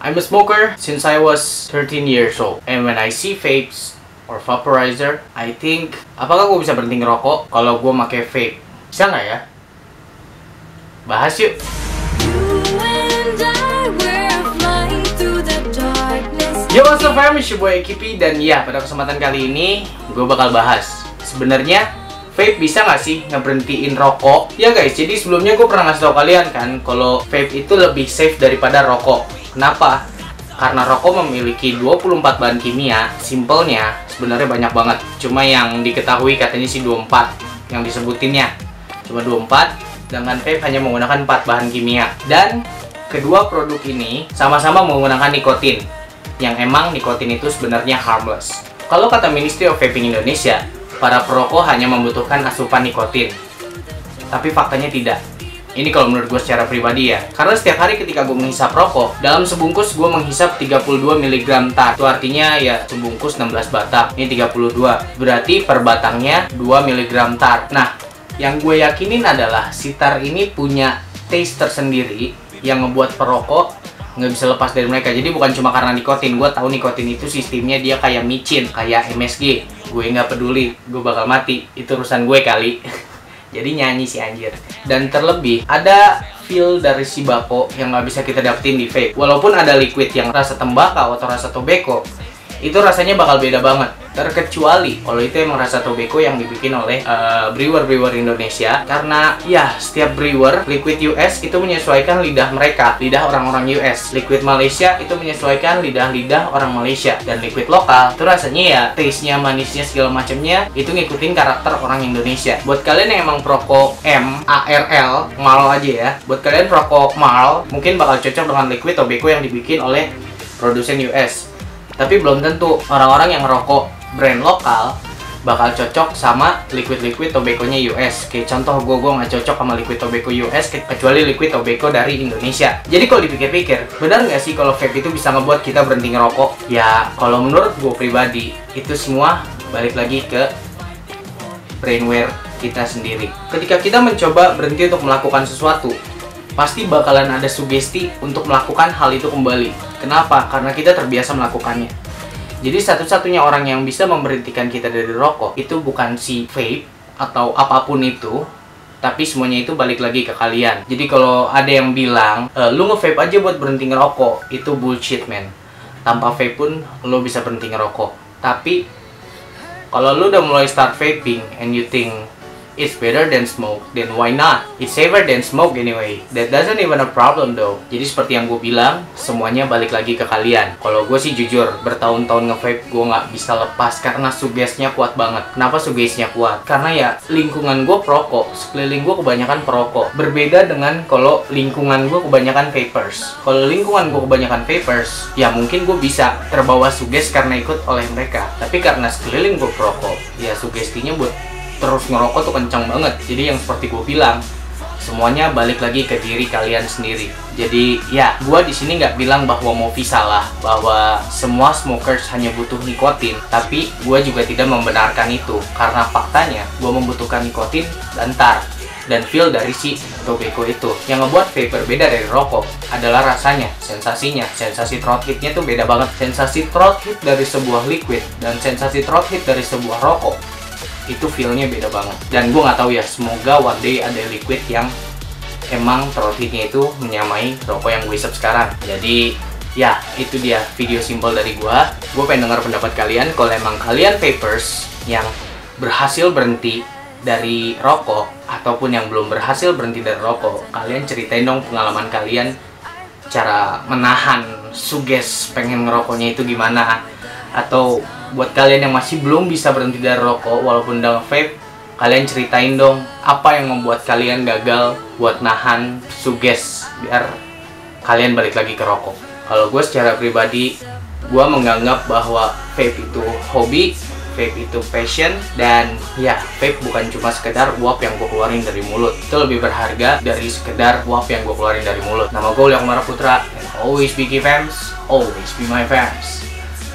I'm a smoker since I was 13 years old. And when I see vapes or vaporizer, I think, apakah gue bisa berhenti ngerokok kalau gue pakai vape? Bisa nggak ya? Bahas yuk! Yo, what's up fam, it's your boy Kipi. Dan ya, pada kesempatan kali ini gue bakal bahas sebenarnya vape bisa nggak sih ngeberhentiin rokok? Ya guys, jadi sebelumnya gue pernah ngasih tau kalian kan kalau vape itu lebih safe daripada rokok. Kenapa? Karena rokok memiliki 24 bahan kimia. Simpelnya sebenarnya banyak banget, cuma yang diketahui katanya sih 24 yang disebutinnya cuma 24, sedangkan vape hanya menggunakan 4 bahan kimia. Dan kedua produk ini sama-sama menggunakan nikotin, yang emang nikotin itu sebenarnya harmless. Kalau kata Ministry of Vaping Indonesia, para perokok hanya membutuhkan asupan nikotin. Tapi faktanya tidak. Ini kalau menurut gue secara pribadi ya. Karena setiap hari ketika gue menghisap rokok, dalam sebungkus gue menghisap 32 mg tar. Itu artinya ya sebungkus 16 batang. Ini 32. Berarti per batangnya 2 mg tar. Nah, yang gue yakinin adalah si tar ini punya taste tersendiri yang ngebuat perokok nggak bisa lepas dari mereka. Jadi bukan cuma karena nikotin. Gue tahu nikotin itu sistemnya dia kayak micin, kayak MSG. Gue nggak peduli, gue bakal mati. Itu urusan gue kali. Jadi nyanyi si anjir. Dan terlebih ada feel dari si bako yang nggak bisa kita dapetin di vape. Walaupun ada liquid yang rasa tembakau atau rasa tobacco, itu rasanya bakal beda banget. Terkecuali kalau itu emang rasa tobacco yang dibikin oleh brewer-brewer Indonesia. Karena ya setiap brewer, liquid US itu menyesuaikan lidah mereka, lidah orang-orang US. Liquid Malaysia itu menyesuaikan lidah-lidah orang Malaysia. Dan liquid lokal itu rasanya ya taste-nya, manisnya, segala macamnya itu ngikutin karakter orang Indonesia. Buat kalian yang emang perokok MARL, mal aja ya. Buat kalian perokok mal, mungkin bakal cocok dengan liquid tobacco yang dibikin oleh produsen US. Tapi belum tentu orang-orang yang ngerokok brand lokal bakal cocok sama liquid-liquid tobacco-nya US. Kayak contoh gue nggak cocok sama liquid tobacco US kecuali liquid tobacco dari Indonesia. Jadi kalau dipikir-pikir, benar nggak sih kalau vape itu bisa ngebuat kita berhenti ngerokok? Ya, kalau menurut gue pribadi, itu semua balik lagi ke brainware kita sendiri. Ketika kita mencoba berhenti untuk melakukan sesuatu, pasti bakalan ada sugesti untuk melakukan hal itu kembali. Kenapa? Karena kita terbiasa melakukannya. Jadi satu-satunya orang yang bisa memberhentikan kita dari rokok itu bukan si vape atau apapun itu, tapi semuanya itu balik lagi ke kalian. Jadi kalau ada yang bilang, lu nge-vape aja buat berhenti ngerokok, itu bullshit man. Tanpa vape pun lu bisa berhenti ngerokok. Tapi kalau lu udah mulai start vaping and you think it's better than smoke, then why not? It's safer than smoke anyway. That doesn't even a problem though. Jadi seperti yang gue bilang, semuanya balik lagi ke kalian. Kalau gue sih jujur, bertahun-tahun nge-vape gue nggak bisa lepas karena sugestinya kuat banget. Kenapa sugestinya kuat? Karena ya lingkungan gue perokok, sekeliling gue kebanyakan perokok. Berbeda dengan kalau lingkungan gue kebanyakan vapers. Kalau lingkungan gue kebanyakan vapers, ya mungkin gue bisa terbawa suges karena ikut oleh mereka. Tapi karena sekeliling gue perokok, ya sugestinya buat terus ngerokok tuh kencang banget. Jadi yang seperti gue bilang, semuanya balik lagi ke diri kalian sendiri. Jadi ya, gue di sini nggak bilang bahwa Movi salah, bahwa semua smokers hanya butuh nikotin. Tapi gue juga tidak membenarkan itu, karena faktanya gue membutuhkan nikotin dan tar dan feel dari si tobacco itu. Yang ngebuat vape berbeda dari rokok adalah rasanya, sensasinya. Sensasi throat hitnya tuh beda banget. Sensasi throat hit dari sebuah liquid dan sensasi throat hit dari sebuah rokok itu feelnya beda banget. Dan gue nggak tahu ya, semoga one day ada liquid yang emang throat hitnya itu menyamai rokok yang gue isep sekarang. Jadi ya, itu dia video simpel dari gue. Gue pengen dengar pendapat kalian. Kalau emang kalian vapers yang berhasil berhenti dari rokok ataupun yang belum berhasil berhenti dari rokok, kalian ceritain dong pengalaman kalian, cara menahan suges pengen ngerokoknya itu gimana. Atau buat kalian yang masih belum bisa berhenti dari rokok walaupun udah vape, kalian ceritain dong apa yang membuat kalian gagal buat nahan suges biar kalian balik lagi ke rokok. Kalau gue secara pribadi, gue menganggap bahwa vape itu hobi, vape itu passion, dan ya vape bukan cuma sekedar uap yang gue keluarin dari mulut. Itu lebih berharga dari sekedar uap yang gue keluarin dari mulut. Nama gue Uliak Kumara Putra, and always be fans, always be my fans.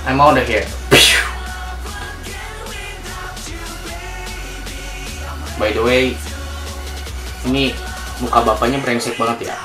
I'm out of here. By the way, ini muka bapaknya brengsek banget ya.